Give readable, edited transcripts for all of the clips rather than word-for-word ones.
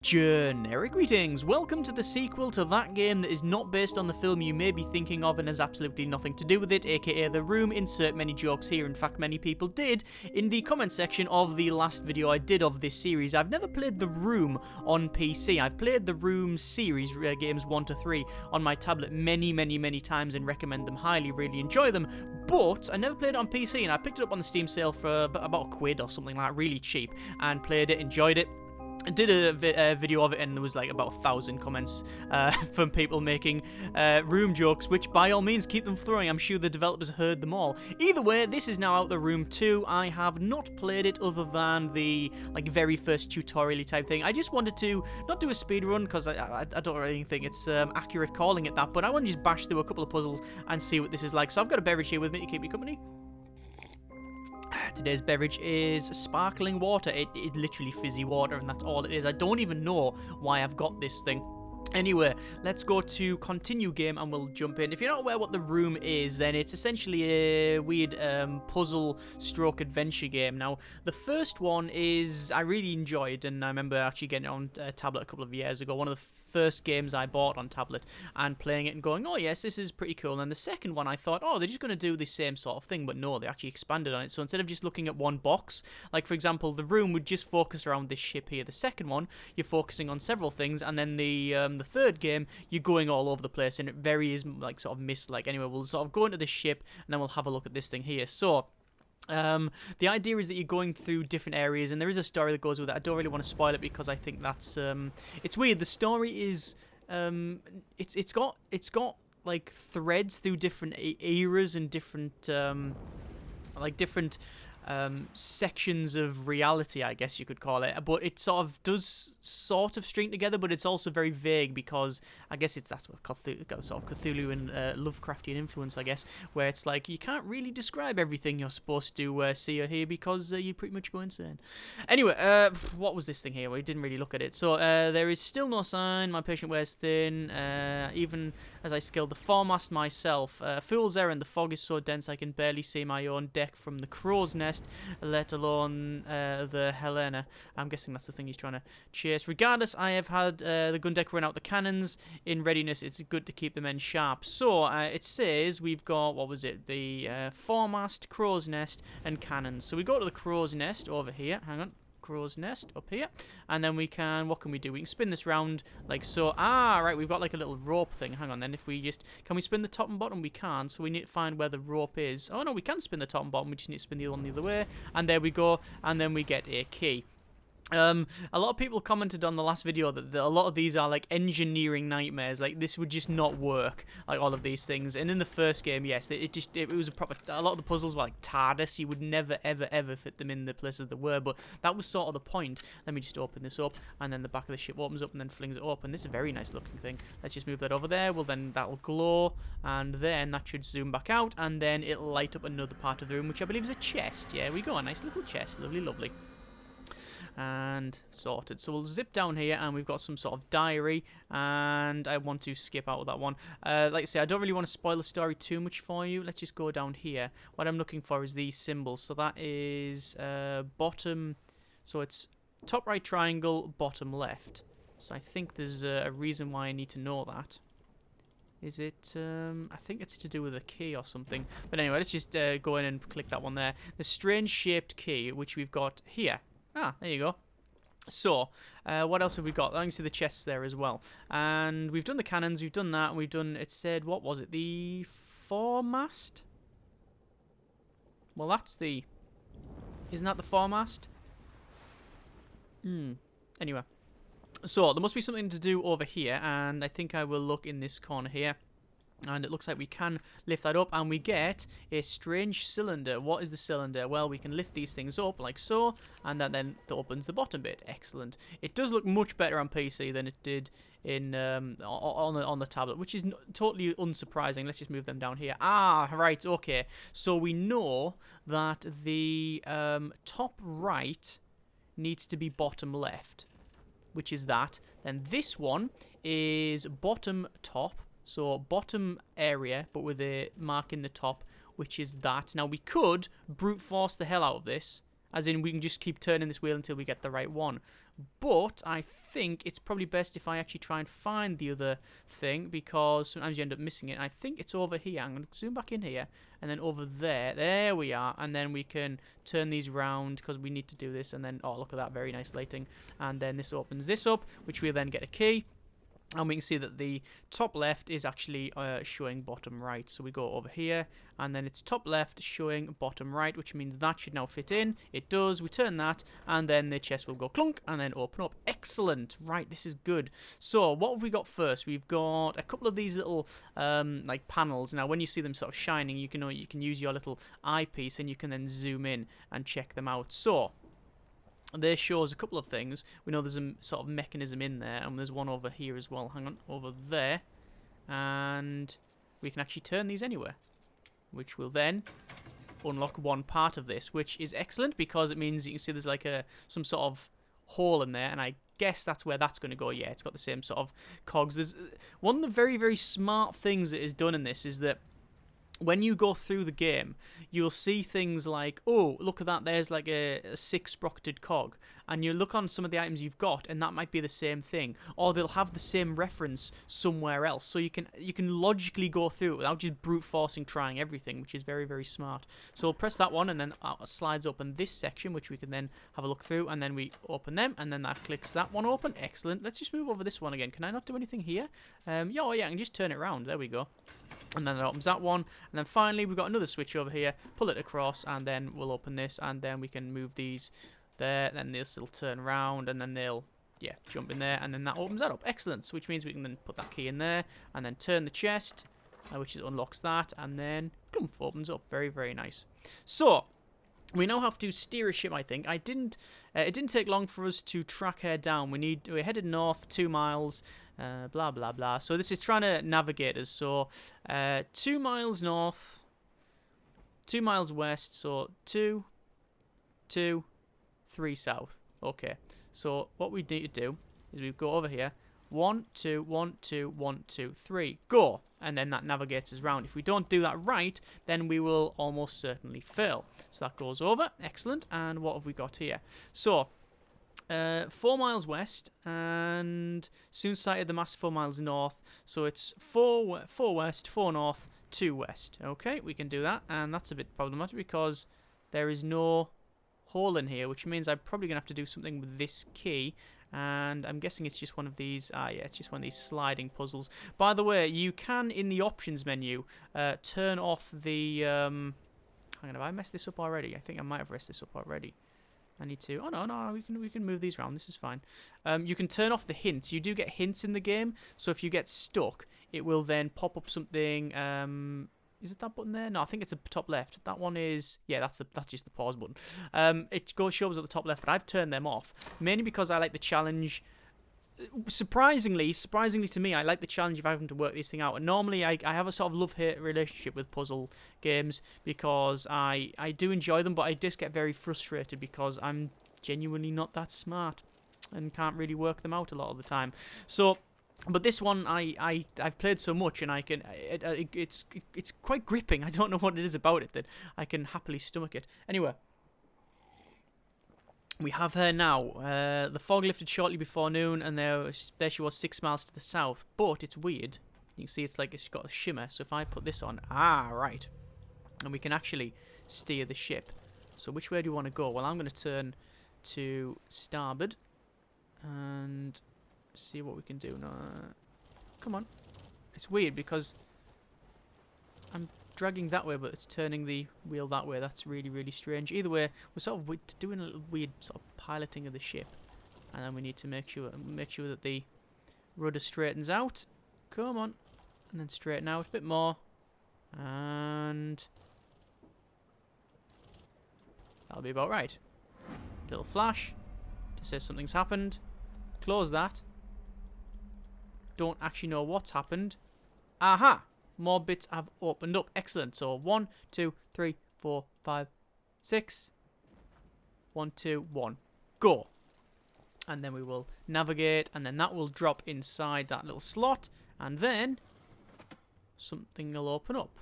Generic greetings, welcome to the sequel to that game that is not based on the film you may be thinking of and has absolutely nothing to do with it, aka The Room. Insert many jokes here, in fact many people did, in the comment section of the last video I did of this series. I've never played The Room on PC. I've played The Room series, games 1 to 3, on my tablet many times and recommend them highly, really enjoy them, but I never played it on PC, and I picked it up on the Steam sale for about a quid or something like that, really cheap, and played it, enjoyed it. I did a video of it and there was like about 1,000 comments from people making Room jokes, which by all means keep them throwing. I'm sure the developers heard them all. Either way, this is now out, The Room 2. I have not played it other than the very first tutorial type thing. I just wanted to not do a speed run because I don't really think it's accurate calling it that, but I want to just bash through a couple of puzzles and see what this is like. So I've got a beverage here with me to keep me company. Today's beverage is sparkling water. It literally fizzy water, and that's all it is. I don't even know why I've got this thing. Anyway, let's go to continue game and we'll jump in. If you're not aware what The Room is, then it's essentially a weird puzzle stroke adventure game. Now, the first one is I really enjoyed, and I remember actually getting it on tablet a couple of years ago. One of the first games I bought on tablet and playing it and going, oh yes, this is pretty cool. And then the second one I thought, oh, they're just going to do the same sort of thing, but no, they actually expanded on it. So instead of just looking at one box, like for example, The Room would just focus around this ship here. The second one, you're focusing on several things, and then the third game, you're going all over the place, and it varies like sort of mist-like. Anyway, we'll sort of go into this ship and then we'll have a look at this thing here. So the idea is that you're going through different areas, and there is a story that goes with it. I don't really want to spoil it because I think that's it's weird. The story is it's got like threads through different eras and different different sections of reality, I guess you could call it, but it does string together, but it's also very vague because I guess that's what got sort of Cthulhu and Lovecraftian influence, I guess, where it's like you can't really describe everything you're supposed to see or hear because you pretty much go insane. Anyway, what was this thing here? We didn't really look at it. So there is still no sign. My patient wears thin. Even as I scaled the foremast myself, fool's errand. The fog is so dense I can barely see my own deck from the crow's nest, let alone the Helena. I'm guessing that's the thing he's trying to chase. Regardless, I have had the gun deck run out the cannons in readiness. It's good to keep the men sharp. So it says we've got, what was it, the foremast, crow's nest, and cannons. So we go to the crow's nest over here. Hang on. Crow's nest up here, and then we can, what can we do? We can spin this round like so. Right, we've got like a little rope thing. Hang on then, if we just, can we spin the top and bottom? We can, so we need to find where the rope is. Oh no, we can spin the top and bottom, we just need to spin the other one the other way, and there we go, and then we get a key. A lot of people commented on the last video that a lot of these are like engineering nightmares. Like this would just not work. Like all of these things. And in the first game, yes, it was a lot of the puzzles were like TARDIS. You would never ever fit them in the places they were. But that was sort of the point. Let me just open this up, and then the back of the ship opens up and then flings it open. This is a very nice looking thing. Let's just move that over there. Well, then that'll glow, and then that should zoom back out, and then it'll light up another part of the room, which I believe is a chest. Yeah, we go, a nice little chest. Lovely. And sorted. So we'll zip down here, and we've got some sort of diary, and I want to skip out of that one. Like I say, I don't really want to spoil the story too much for you. Let's just go down here. What I'm looking for is these symbols. So that is bottom, so it's top right triangle, bottom left. So I think there's a reason why I need to know that. Is it, I think it's to do with a key or something. But anyway, let's just go in and click that one there. The strange shaped key, which we've got here. There you go. So, what else have we got? I can see the chests there as well. And we've done the cannons, we've done that, and we've done, it said, what was it? The foremast? Well, that's the, isn't that the foremast? Anyway. So, there must be something to do over here, and I think I will look in this corner here. And it looks like we can lift that up, and we get a strange cylinder. What is the cylinder? Well, we can lift these things up like so, and that then opens the bottom bit. Excellent. It does look much better on PC than it did in on the tablet, which is totally unsurprising. Let's just move them down here. Right, okay. So we know that the top right needs to be bottom left, which is that. Then this one is bottom top. So bottom area, but with a mark in the top, which is that. Now we could brute force the hell out of this As in, we can just keep turning this wheel until we get the right one. But I think it's probably best if I actually try and find the other thing, because sometimes you end up missing it. I think it's over here. I'm going to zoom back in here, and then over there. There we are. And then we can turn these round, because we need to do this. And then, oh, look at that. Very nice lighting. And then this opens this up, which we'll then get a key. And we can see that the top left is actually showing bottom right. So we go over here, and then it's top left showing bottom right, which means that should now fit in. It does. We turn that, and then the chest will go clunk, and then open up. Excellent. Right, this is good. So what have we got first? We've got a couple of these little like panels. Now, when you see them sort of shining, you can use your little eyepiece, and you can then zoom in and check them out. So this shows a couple of things. We know there's a sort of mechanism in there, and there's one over here as well. Hang on, over there. And we can actually turn these anywhere, which will then unlock one part of this, which is excellent because it means you can see there's like some sort of hole in there, and I guess that's where that's going to go. Yeah, it's got the same sort of cogs. There's one of the very, very smart things that is done in this is that when you go through the game, you'll see things like, oh, look at that, there's like a 6-sprocket cog. And you look on some of the items you've got, and that might be the same thing. Or they'll have the same reference somewhere else. So you can logically go through it without just brute forcing trying everything, which is very, very smart. So we'll press that one, and then it slides open this section, which we can then have a look through. And then we open them, and then that clicks that one open. Excellent. Let's just move over this one again. Can I not do anything here? Yeah, I can just turn it around. There we go. And then it opens that one. And then finally, we've got another switch over here. Pull it across, and then we'll open this. And then we can move these there. Then this will turn around, and then they'll, yeah, jump in there. And then that opens that up. Excellent. So which means we can then put that key in there. And then turn the chest, which unlocks that. And then, clump, opens up. Very, very nice. So we now have to steer a ship, I think. It didn't take long for us to track her down. We're headed north 2 miles, blah, blah, blah. So this is trying to navigate us. So 2 miles north, 2 miles west, so 2, 2, 3 south. Okay, so what we need to do is we go over here. 1, 2, 1, 2, 1, 2, 3. Go! And then that navigates us round. If we don't do that right, then we will almost certainly fail. So that goes over. Excellent. And what have we got here? So, 4 miles west, and soon sighted the mast 4 miles north. So it's 4 west, 4 north, 2 west. Okay, we can do that. And that's a bit problematic because there is no hole in here, which means I'm probably going to have to do something with this key. And I'm guessing it's just one of these. Yeah, it's just one of these sliding puzzles. By the way, you can, in the options menu, turn off the... hang on, have I messed this up already? I think I might have messed this up already. I need to... Oh, no, we can move these around. This is fine. You can turn off the hints. You do get hints in the game, so if you get stuck, it will then pop up something... Is it that button there? No, I think it's the top left. That one is... Yeah, that's just the pause button. It shows at the top left, but I've turned them off. Mainly because I like the challenge. Surprisingly to me, I like the challenge of having to work this thing out. And normally, I have a sort of love-hate relationship with puzzle games because I do enjoy them, but I just get very frustrated because I'm genuinely not that smart and can't really work them out a lot of the time. So... But this one, I've played so much, and I can it's quite gripping. I don't know what it is about it that I can happily stomach it. Anyway, we have her now. The fog lifted shortly before noon, and there she was 6 miles to the south. But it's weird. You can see it's like it's got a shimmer. So if I put this on, right, and we can actually steer the ship. So which way do you want to go? Well, I'm going to turn to starboard, and see what we can do. No, come on. It's weird because I'm dragging that way, but it's turning the wheel that way. That's really, really strange. Either way, we're sort of doing a little weird sort of piloting of the ship, and then we need to make sure that the rudder straightens out. Come on, and then straighten out a bit more, and that'll be about right. Little flash to say something's happened. Close that. Don't actually know what's happened. Aha! More bits have opened up. Excellent. So 1, 2, 3, 4, 5, 6. 1, 2, 1. Go. And then we will navigate, and then that will drop inside that little slot, and then something will open up,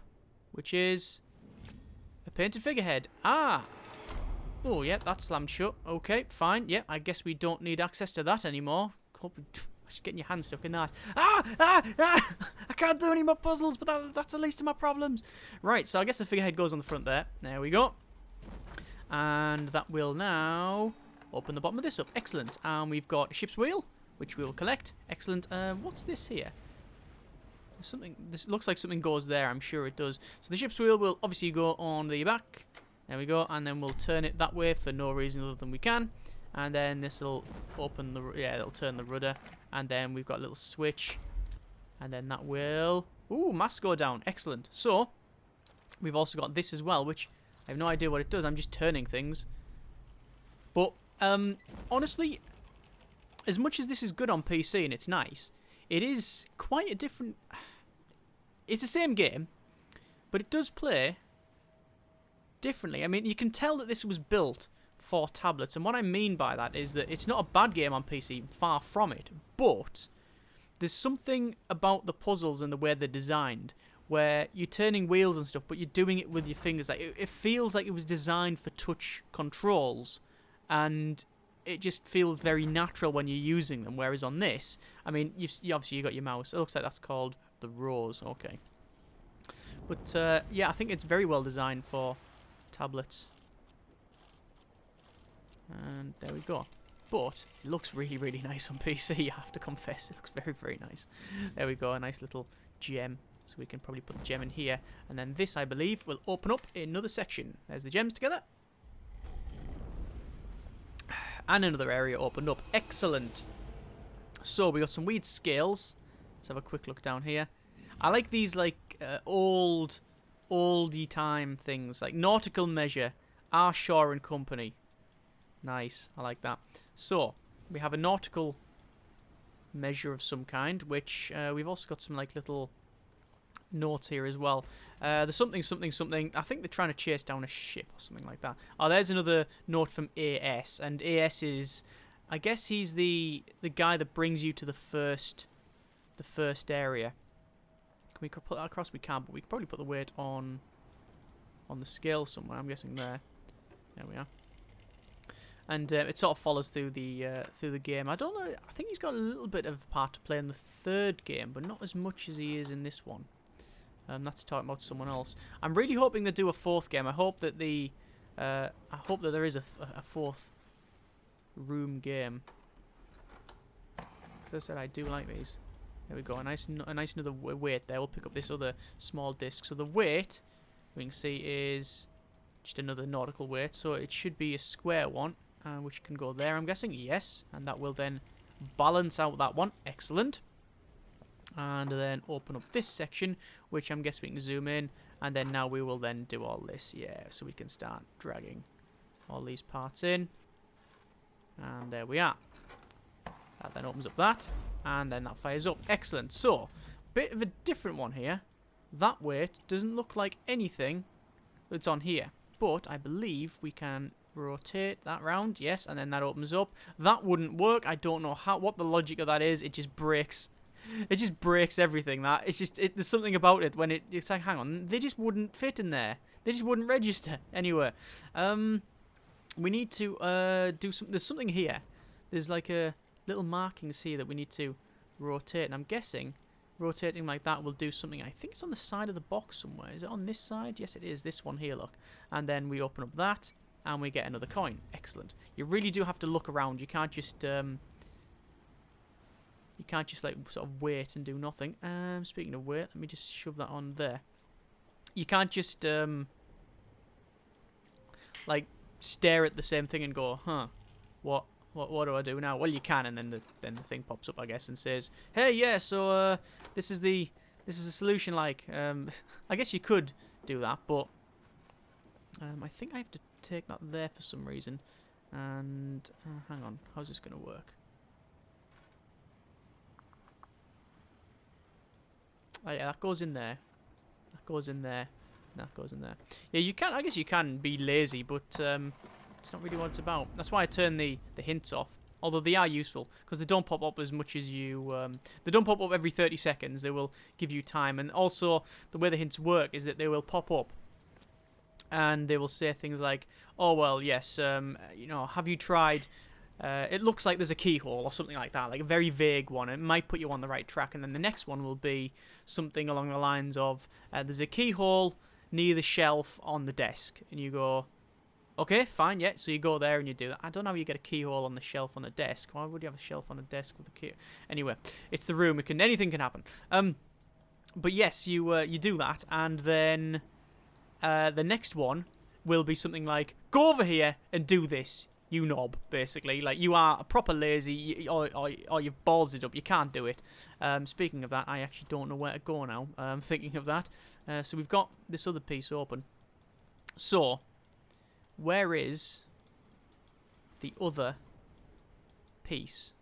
which is a painted figurehead. Ah! Oh, yeah, that's slammed shut. Okay, fine. Yeah, I guess we don't need access to that anymore. Hope just getting your hand stuck in that. I can't do any more puzzles, but that's the least of my problems. Right, so I guess the figurehead goes on the front there. There we go. And that will now open the bottom of this up. Excellent. And we've got a ship's wheel, which we will collect. Excellent. What's this here? Something. This looks like something goes there. I'm sure it does. So the ship's wheel will obviously go on the back. There we go. And then we'll turn it that way for no reason other than we can. And then this will open the... Yeah, it'll turn the rudder. And then we've got a little switch. And then that will... Ooh, mass go down. Excellent. So, we've also got this as well, which I have no idea what it does. I'm just turning things. But, honestly, as much as this is good on PC and it's nice, it is quite a different... It's the same game, but it does play differently. I mean, you can tell that this was built for tablets, and what I mean by that is that it's not a bad game on PC, far from it, but there's something about the puzzles and the way they're designed where you're turning wheels and stuff, but you're doing it with your fingers. Like it feels like it was designed for touch controls, and it just feels very natural when you're using them, whereas on this, I mean, you obviously you got your mouse. It looks like that's called the Rose. Okay, but yeah, I think it's very well designed for tablets. And there we go. But it looks really, really nice on PC, I have to confess. It looks very, very nice. There we go, a nice little gem. So we can probably put the gem in here. And then this, I believe, will open up another section. There's the gems together. And another area opened up. Excellent. So we got some weird scales. Let's have a quick look down here. I like these, like, oldie time things. Like nautical measure. R. Shaw and Company. Nice, I like that. So, we have a nautical measure of some kind, which we've also got some like little notes here as well. There's something. I think they're trying to chase down a ship or something like that. Oh, there's another note from AS, and AS is, I guess he's the guy that brings you to the first area. Can we put that across? We can, but we can probably put the weight on the scale somewhere. I'm guessing there. There we are. And it sort of follows through the game. I don't know. I think he's got a little bit of a part to play in the third game, but not as much as he is in this one. That's talking about someone else. I'm really hoping they do a fourth game. I hope that there is a fourth room game. As I said, I do like these. There we go. A nice another weight there. We'll pick up this other small disc. So the weight we can see is just another nautical weight. So it should be a square one. Which can go there, I'm guessing. Yes. And that will then balance out that one. Excellent. And then open up this section, which I'm guessing we can zoom in. And then now we will then do all this. Yeah, so we can start dragging all these parts in. And there we are. That then opens up that. And then that fires up. Excellent. So, bit of a different one here. That weight doesn't look like anything that's on here. But I believe we can rotate that round, yes, and then that opens up. That wouldn't work. I don't know what the logic of that is. It just breaks. It just breaks everything. There's something about it when it's like, hang on, they just wouldn't fit in there. They just wouldn't register anywhere. We need to do some. There's something here. There's like a little markings here that we need to rotate, and I'm guessing rotating like that will do something. I think it's on the side of the box somewhere. Is it on this side? Yes, it is. This one here. Look, and then we open up that. And we get another coin. Excellent. You really do have to look around. You can't just like sort of wait and do nothing. Speaking of wait, let me just shove that on there. You can't just like stare at the same thing and go, huh? What do I do now? Well, you can, and then the thing pops up, I guess, and says, hey, yeah, so this is the solution. Like, I guess you could do that, but I think I have to take that there for some reason. And hang on, how's this going to work? Oh yeah, that goes in there. That goes in there. That goes in there. Yeah, you can. I guess you can be lazy, but it's not really what it's about. That's why I turn the hints off. Although they are useful because they don't pop up as much as you. They don't pop up every 30 seconds. They will give you time, and also the way the hints work is that they will pop up and they will say things like, "Oh well, yes, have you tried? It looks like there's a keyhole or something like that, like a very vague one. It might put you on the right track." And then the next one will be something along the lines of, "There's a keyhole near the shelf on the desk," and you go, "Okay, fine, yeah." So you go there and you do that. I don't know how you get a keyhole on the shelf on a desk. Why would you have a shelf on a desk with a key? Anyway, it's the room. Anything can happen. But yes, you do that, and then the next one will be something like, "Go over here and do this, you knob," basically. Like, you are a proper lazy, or you've ballsed it up. You can't do it. Speaking of that, I actually don't know where to go now. Thinking of that. So we've got this other piece open. So, where is the other piece?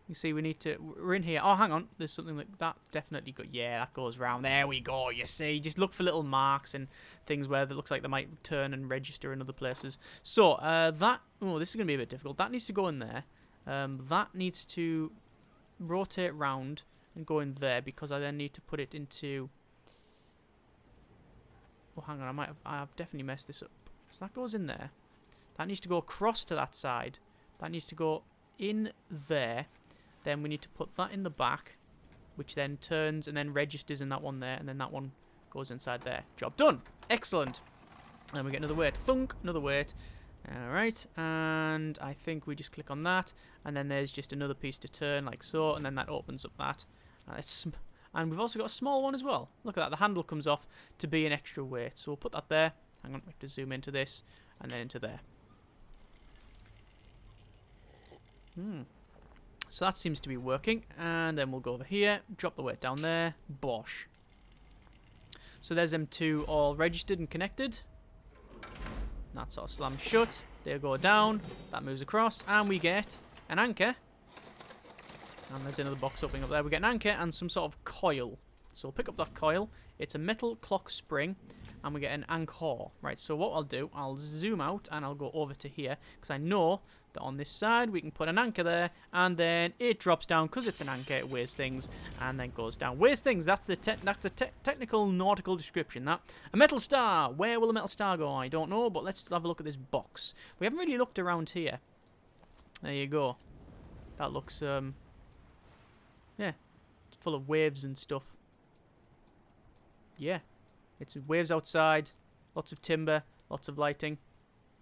You see, we're in here. Oh, hang on. There's something like that. Definitely good. Yeah, that goes round. There we go. You see, just look for little marks and things where it looks like they might turn and register in other places. So, this is going to be a bit difficult. That needs to go in there. That needs to rotate round and go in there, because I then need to put it into... Oh, hang on. I've definitely messed this up. So that goes in there. That needs to go across to that side. That needs to go in there. Then we need to put that in the back, which then turns and then registers in that one there, and then that one goes inside there. Job done. Excellent. And we get another weight. Thunk, another weight. Alright, and I think we just click on that, and then there's just another piece to turn, like so, and then that opens up that. And we've also got a small one as well. Look at that, the handle comes off to be an extra weight. So we'll put that there. Hang on, we have to zoom into this, and then into there. So that seems to be working, and then we'll go over here, drop the weight down there, bosh. So there's them two all registered and connected. That sort of slams shut. They go down, that moves across, and we get an anchor. And there's another box opening up there. We get an anchor and some sort of coil. So we'll pick up that coil. It's a metal clock spring, and we get an anchor. Right, so what I'll do, I'll zoom out and I'll go over to here, because I know that on this side we can put an anchor there, and then it drops down because it's an anchor. It weighs things and then goes down. Weighs things. That's a technical nautical description. That a metal star. Where will a metal star go? I don't know, but let's have a look at this box. We haven't really looked around here. There you go. That looks yeah, it's full of waves and stuff. Yeah, it's waves outside, lots of timber, lots of lighting.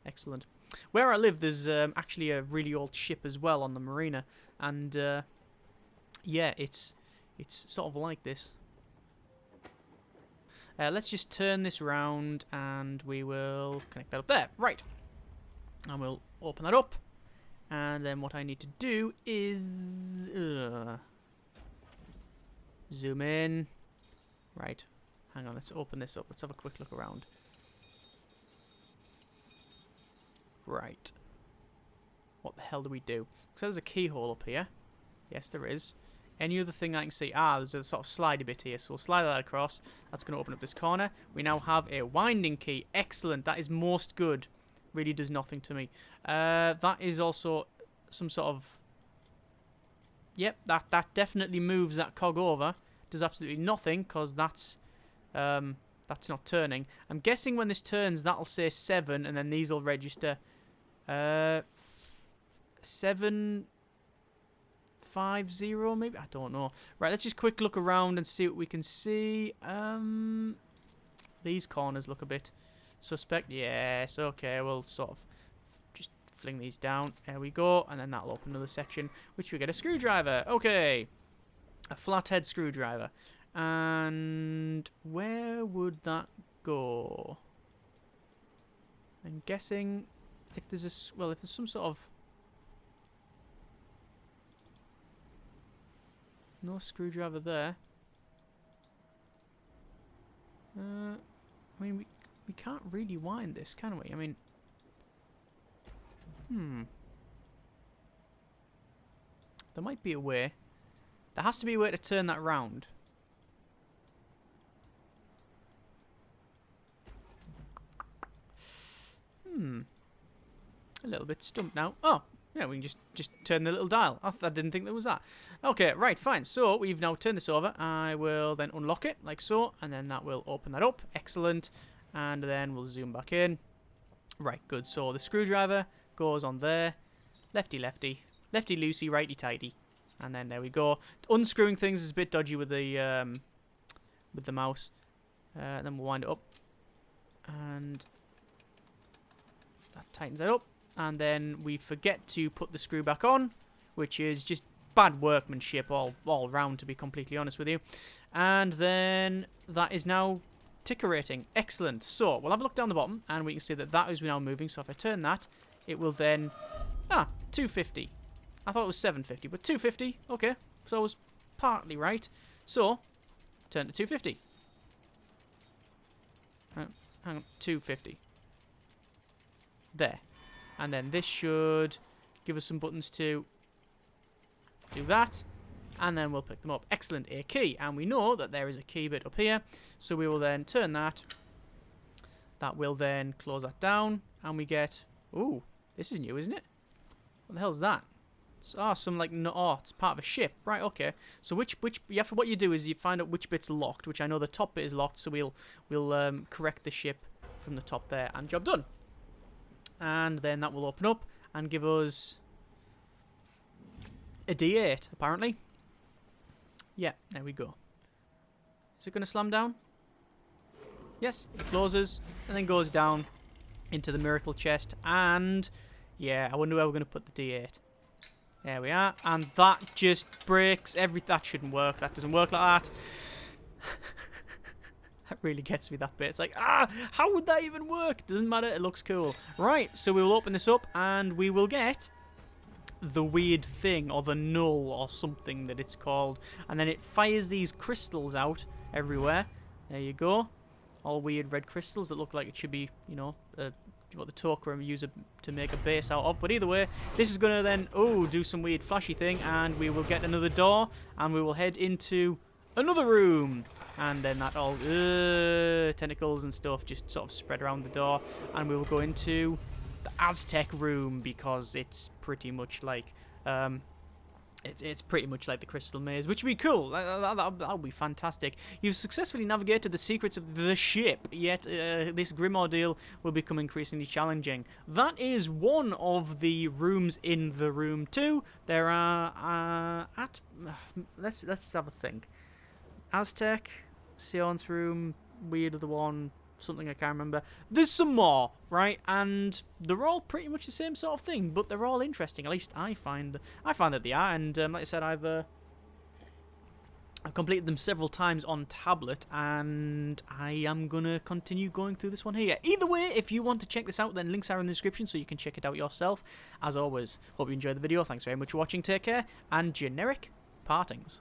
Excellent. Where I live, there's actually a really old ship as well on the marina, and yeah, it's sort of like this. Let's just turn this round, and we will connect that up there. Right, and we'll open that up, and then what I need to do is zoom in. Right, hang on, let's open this up. Let's have a quick look around. Right. What the hell do we do? So there's a keyhole up here. Yes, there is. Any other thing I can see? Ah, there's a sort of slidey bit here. So we'll slide that across. That's going to open up this corner. We now have a winding key. Excellent. That is most good. Really does nothing to me. That is also some sort of... Yep, that definitely moves that cog over. Does absolutely nothing, because that's not turning. I'm guessing when this turns, that'll say 7, and then these will register 750 maybe. I don't know. Right, let's just quick look around and see what we can see. These corners look a bit suspect. Yes, okay. We'll sort of just fling these down. There we go, and then that'll open another section, which we get a screwdriver. Okay, a flathead screwdriver. And where would that go? I'm guessing if there's if there's some sort of... No screwdriver there. I mean, we can't really wind this, can we? I mean... There might be a way. There has to be a way to turn that round. A little bit stumped now. Oh, yeah, we can just turn the little dial. I didn't think there was that. Okay, right, fine. So we've now turned this over. I will then unlock it, like so, and then that will open that up. Excellent. And then we'll zoom back in. Right, good. So the screwdriver goes on there. Lefty, lefty. Lefty, loosey, righty, tighty. And then there we go. Unscrewing things is a bit dodgy with the mouse. Then we'll wind it up. And that tightens it up. And then we forget to put the screw back on, which is just bad workmanship all round, to be completely honest with you. And then that is now tickerating. Excellent. So we'll have a look down the bottom, and we can see that that is now moving. So if I turn that, it will then... 250. I thought it was 750, but 250. Okay, so I was partly right. So, turn to 250. Hang on, 250. There. And then this should give us some buttons to do that. And then we'll pick them up. Excellent, a key. And we know that there is a key bit up here. So we will then turn that. That will then close that down. And we get... Ooh, this is new, isn't it? What the hell's that? Some like... No, it's part of a ship. Right, okay. So which what you do is you find out which bit's locked, which I know the top bit is locked. So we'll correct the ship from the top there. And job done. And then that will open up and give us a D8, apparently. Yeah, there we go. Is it going to slam down? Yes, it closes and then goes down into the miracle chest. And, yeah, I wonder where we're going to put the D8. There we are. And that just breaks everything. That shouldn't work. That doesn't work like that. That really gets me, that bit. It's like, how would that even work? Doesn't matter. It looks cool. Right, so we will open this up and we will get the weird thing, or the null, or something that it's called. And then it fires these crystals out everywhere. There you go. All weird red crystals that look like it should be, you know, what the talker use to make a base out of. But either way, this is going to then, do some weird flashy thing. And we will get another door. And we will head into another room. And then that all tentacles and stuff just sort of spread around the door. And we will go into the Aztec room, because it's pretty much like it's pretty much like the Crystal Maze, which would be cool. That'll be fantastic. You've successfully navigated the secrets of the ship, yet this grim ordeal will become increasingly challenging. That is one of the rooms in the room 2. There are let's have a think. Aztec, Seance room, weird other one, something I can't remember. There's some more, right? And they're all pretty much the same sort of thing, but they're all interesting. At least I find that they are. And like I said, I've completed them several times on tablet, and I am gonna continue going through this one here. Either way, if you want to check this out, then links are in the description so you can check it out yourself. As always, hope you enjoyed the video. Thanks very much for watching. Take care, and generic partings.